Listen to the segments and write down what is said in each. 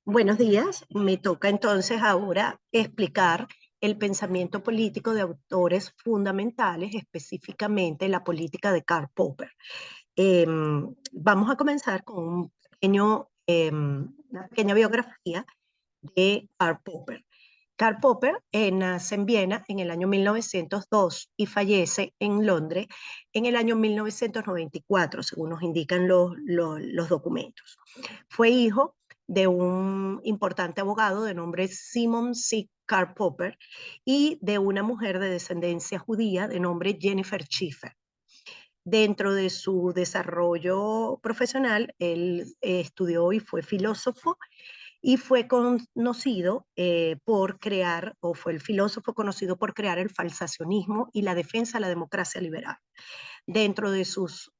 Buenos días, me toca entonces ahora explicar el pensamiento político de autores fundamentales, específicamente la política de Karl Popper. Vamos a comenzar con una pequeña biografía de Karl Popper. Karl Popper nace en Viena en el año 1902 y fallece en Londres en el año 1994, según nos indican los documentos. Fue hijo de un importante abogado de nombre Simon C. Karl Popper y de una mujer de descendencia judía de nombre Jennifer Schiffer. Dentro de su desarrollo profesional, él estudió y fue filósofo y fue conocido por crear, o fue el filósofo conocido por crear el falsacionismo y la defensa de la democracia liberal. Dentro de sus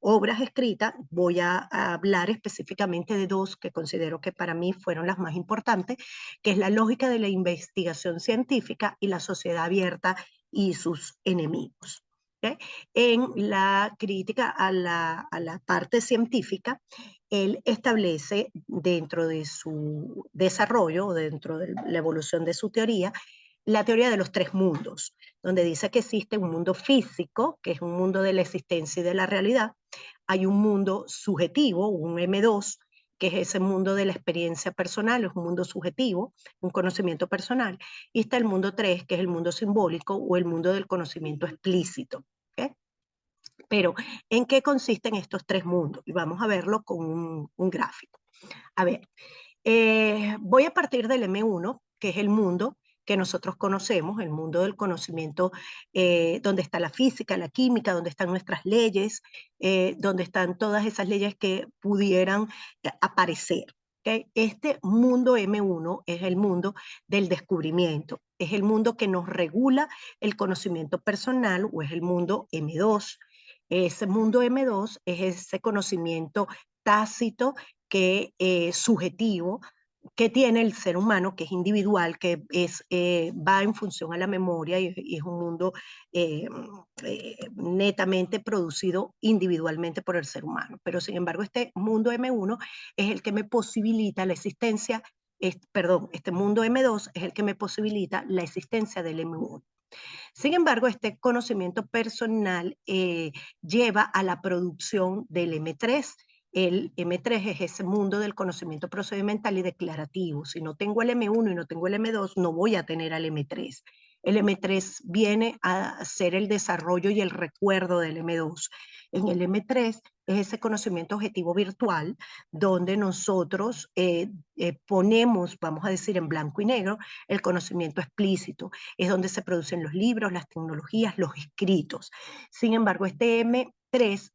obras escritas voy a hablar específicamente de dos que considero que para mí fueron las más importantes, que es la lógica de la investigación científica y la sociedad abierta y sus enemigos. ¿Okay? En la crítica a la parte científica, él establece dentro de su desarrollo, dentro de la evolución de su teoría, la teoría de los tres mundos, donde dice que existe un mundo físico, que es un mundo de la existencia y de la realidad, hay un mundo subjetivo, un M2, que es ese mundo de la experiencia personal, es un mundo subjetivo, un conocimiento personal, y está el mundo 3, que es el mundo simbólico o el mundo del conocimiento explícito. ¿Okay? Pero, ¿en qué consisten estos tres mundos? Y vamos a verlo con un gráfico. A ver, voy a partir del M1, que es el mundo que nosotros conocemos, el mundo del conocimiento, donde está la física, la química, donde están nuestras leyes, donde están todas esas leyes que pudieran aparecer. ¿Okay? Este mundo M1 es el mundo del descubrimiento, es el mundo que nos regula el conocimiento personal, o es el mundo M2. Ese mundo M2 es ese conocimiento tácito que subjetivo que tiene el ser humano, que es individual, que va en función a la memoria y es un mundo netamente producido individualmente por el ser humano. Pero sin embargo, este mundo M1 es el que me posibilita la existencia, perdón, este mundo M2 es el que me posibilita la existencia del M1. Sin embargo, este conocimiento personal lleva a la producción del M3. El M3 es ese mundo del conocimiento procedimental y declarativo. Si no tengo el M1 y no tengo el M2, no voy a tener al M3. El M3 viene a ser el desarrollo y el recuerdo del M2. En el M3 es ese conocimiento objetivo virtual donde nosotros ponemos, vamos a decir, en blanco y negro, el conocimiento explícito. Es donde se producen los libros, las tecnologías, los escritos. Sin embargo, este M3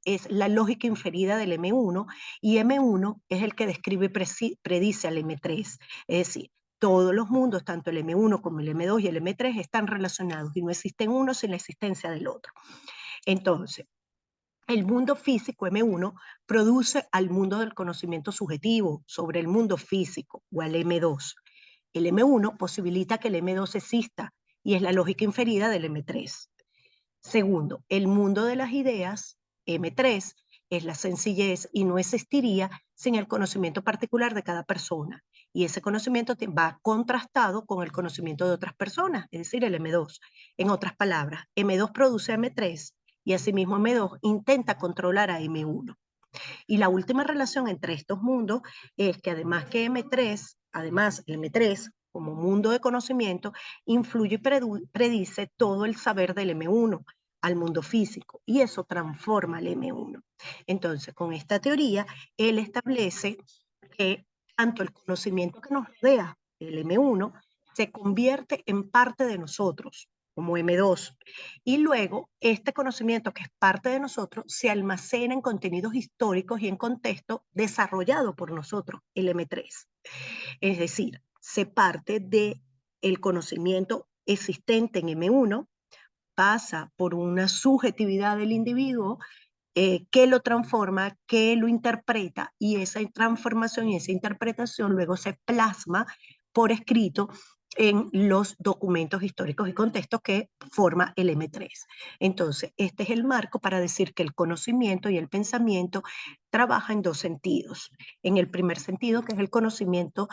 es la lógica inferida del M1 y M1 es el que describe y predice al M3. Es decir, todos los mundos, tanto el M1 como el M2 y el M3, están relacionados y no existen uno sin la existencia del otro. Entonces, el mundo físico M1 produce al mundo del conocimiento subjetivo sobre el mundo físico o al M2. El M1 posibilita que el M2 exista y es la lógica inferida del M3. Segundo, el mundo de las ideas, M3, es la sencillez y no existiría sin el conocimiento particular de cada persona. Y ese conocimiento va contrastado con el conocimiento de otras personas, es decir, el M2. En otras palabras, M2 produce M3 y asimismo M2 intenta controlar a M1. Y la última relación entre estos mundos es que además que M3, además el M3 como mundo de conocimiento, influye y predice todo el saber del M1 al mundo físico y eso transforma al M1. Entonces, con esta teoría, él establece que tanto el conocimiento que nos rodea, el M1, se convierte en parte de nosotros, como M2. Y luego, este conocimiento que es parte de nosotros se almacena en contenidos históricos y en contexto desarrollado por nosotros, el M3. Es decir, se parte de el conocimiento existente en M1, pasa por una subjetividad del individuo que lo transforma, que lo interpreta, y esa transformación y esa interpretación luego se plasma por escrito en los documentos históricos y contextos que forma el M3. Entonces, este es el marco para decir que el conocimiento y el pensamiento trabajan en dos sentidos. En el primer sentido, que es el conocimiento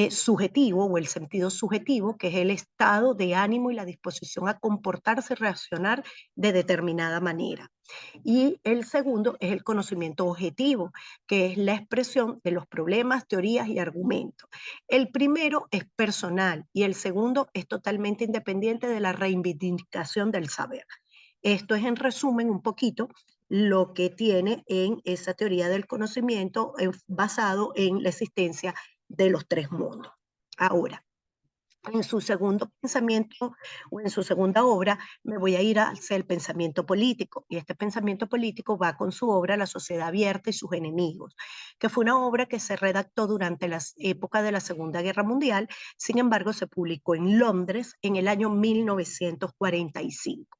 subjetivo o el sentido subjetivo, que es el estado de ánimo y la disposición a comportarse y reaccionar de determinada manera. Y el segundo es el conocimiento objetivo, que es la expresión de los problemas, teorías y argumentos. El primero es personal y el segundo es totalmente independiente de la reivindicación del saber. Esto es en resumen un poquito lo que tiene en esa teoría del conocimiento basado en la existencia de los tres mundos. Ahora, en su segundo pensamiento o en su segunda obra, me voy a ir hacia el pensamiento político. Y este pensamiento político va con su obra La sociedad abierta y sus enemigos, que fue una obra que se redactó durante la época de la Segunda Guerra Mundial, sin embargo se publicó en Londres en el año 1945.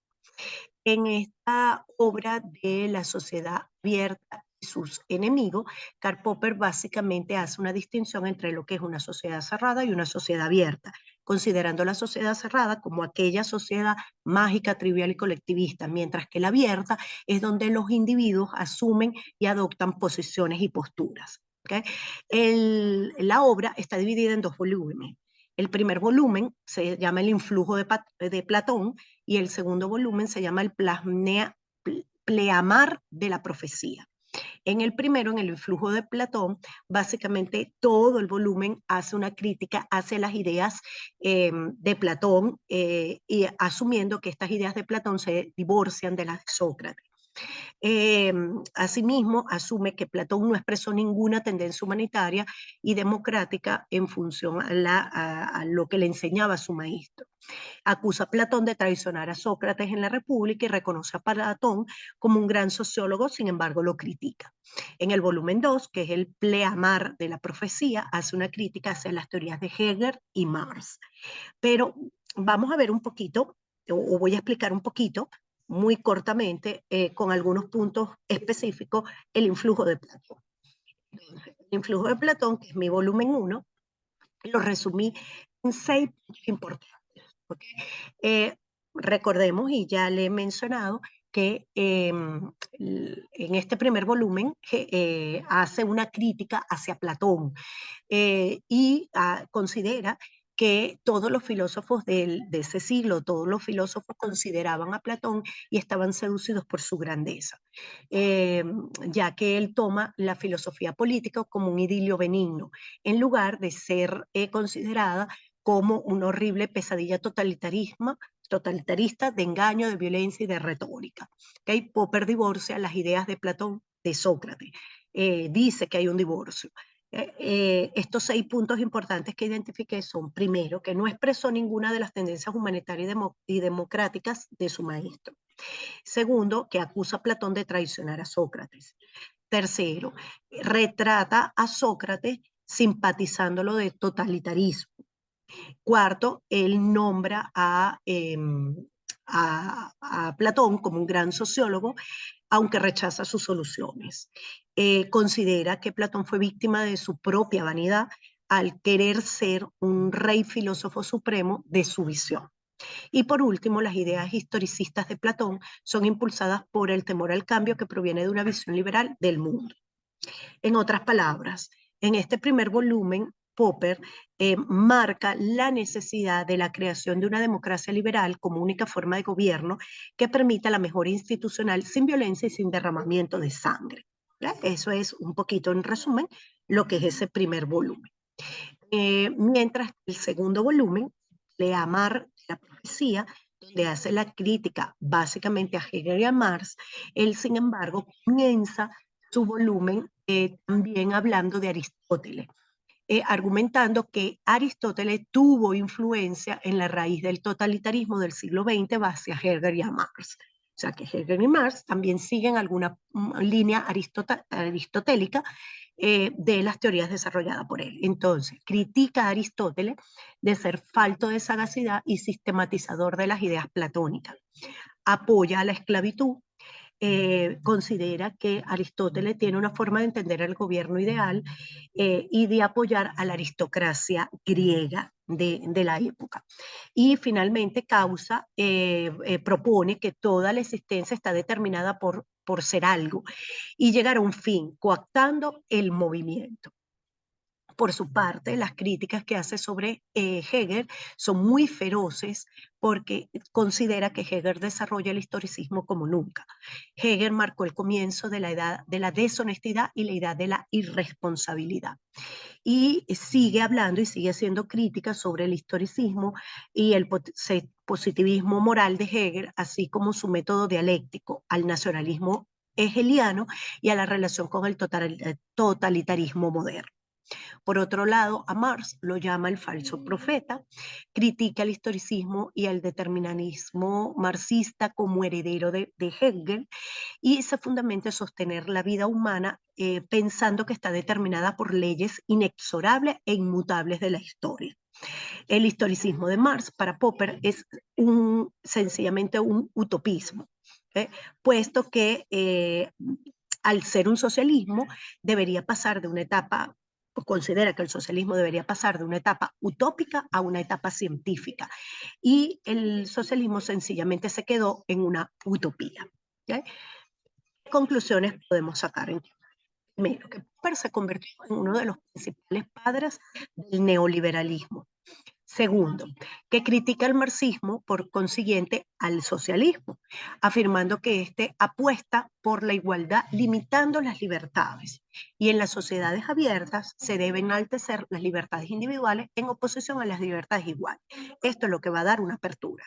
En esta obra de La sociedad abierta y sus enemigos, Karl Popper básicamente hace una distinción entre lo que es una sociedad cerrada y una sociedad abierta, considerando la sociedad cerrada como aquella sociedad mágica, trivial y colectivista, mientras que la abierta es donde los individuos asumen y adoptan posiciones y posturas. ¿Okay? La obra está dividida en dos volúmenes. El primer volumen se llama El influjo de Platón y el segundo volumen se llama El pleamar de la profecía. En el primero, en el influjo de Platón, básicamente todo el volumen hace una crítica hacia las ideas de Platón y asumiendo que estas ideas de Platón se divorcian de las de Sócrates. Asimismo, asume que Platón no expresó ninguna tendencia humanitaria y democrática en función a lo que le enseñaba su maestro. Acusa a Platón de traicionar a Sócrates en la República y reconoce a Platón como un gran sociólogo, sin embargo lo critica. En el volumen 2, que es el pleamar de la profecía, hace una crítica hacia las teorías de Hegel y Marx. Pero vamos a ver un poquito, o voy a explicar un poquito, muy cortamente, con algunos puntos específicos, el influjo de Platón. El influjo de Platón, que es mi volumen 1, lo resumí en 6 puntos importantes. ¿Okay? Recordemos, y ya le he mencionado, que en este primer volumen hace una crítica hacia Platón y considera que todos los filósofos de ese siglo, todos los filósofos consideraban a Platón y estaban seducidos por su grandeza, ya que él toma la filosofía política como un idilio benigno, en lugar de ser considerada como una horrible pesadilla totalitarista de engaño, de violencia y de retórica. ¿Okay? Popper divorcia las ideas de Platón de Sócrates. Dice que hay un divorcio. Estos 6 puntos importantes que identifiqué son, primero, que no expresó ninguna de las tendencias humanitarias y democráticas de su maestro. Segundo, que acusa a Platón de traicionar a Sócrates. Tercero, retrata a Sócrates simpatizándolo de totalitarismo. Cuarto, él nombra a Platón como un gran sociólogo, aunque rechaza sus soluciones. Considera que Platón fue víctima de su propia vanidad al querer ser un rey filósofo supremo de su visión. Y por último, las ideas historicistas de Platón son impulsadas por el temor al cambio que proviene de una visión liberal del mundo. En otras palabras, en este primer volumen, Popper marca la necesidad de la creación de una democracia liberal como única forma de gobierno que permita la mejora institucional sin violencia y sin derramamiento de sangre. ¿Ya? Eso es un poquito en resumen lo que es ese primer volumen. Mientras el segundo volumen, Pleamar de la profecía, donde hace la crítica básicamente a Hegel y a Marx, él sin embargo comienza su volumen también hablando de Aristóteles, argumentando que Aristóteles tuvo influencia en la raíz del totalitarismo del siglo XX hacia Hegel y a Marx. O sea que Hegel y Marx también siguen alguna línea aristotélica de las teorías desarrolladas por él. Entonces, critica a Aristóteles de ser falto de sagacidad y sistematizador de las ideas platónicas. Apoya a la esclavitud, considera que Aristóteles tiene una forma de entender el gobierno ideal y de apoyar a la aristocracia griega de la época. Y finalmente Causa propone que toda la existencia está determinada por ser algo y llegar a un fin, coactando el movimiento. Por su parte, las críticas que hace sobre Hegel son muy feroces porque considera que Hegel desarrolla el historicismo como nunca. Hegel marcó el comienzo de la edad de la deshonestidad y la edad de la irresponsabilidad. Y sigue hablando y sigue haciendo críticas sobre el historicismo y el positivismo moral de Hegel, así como su método dialéctico al nacionalismo hegeliano y a la relación con el totalitarismo moderno. Por otro lado, a Marx lo llama el falso profeta, critica el historicismo y el determinismo marxista como heredero de Hegel y se fundamenta en sostener la vida humana pensando que está determinada por leyes inexorables e inmutables de la historia. El historicismo de Marx para Popper es sencillamente un utopismo, ¿eh? Puesto que al ser un socialismo debería pasar de una etapa, o considera que el socialismo debería pasar de una etapa utópica a una etapa científica. Y el socialismo sencillamente se quedó en una utopía. ¿Okay? ¿Qué conclusiones podemos sacar? Primero, que Popper se convirtió en uno de los principales padres del neoliberalismo. Segundo, que critica el marxismo, por consiguiente, al socialismo, afirmando que éste apuesta por la igualdad, limitando las libertades. Y en las sociedades abiertas se deben enaltecer las libertades individuales en oposición a las libertades iguales. Esto es lo que va a dar una apertura.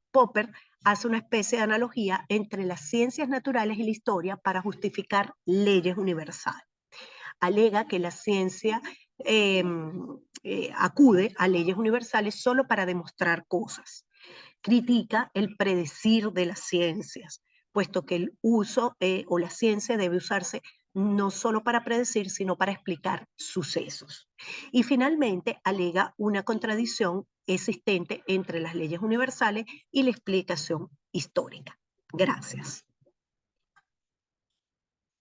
Popper hace una especie de analogía entre las ciencias naturales y la historia para justificar leyes universales. Alega que la ciencia acude a leyes universales solo para demostrar cosas. Critica el predecir de las ciencias, puesto que el uso o la ciencia debe usarse no solo para predecir, sino para explicar sucesos. Y finalmente alega una contradicción existente entre las leyes universales y la explicación histórica. Gracias.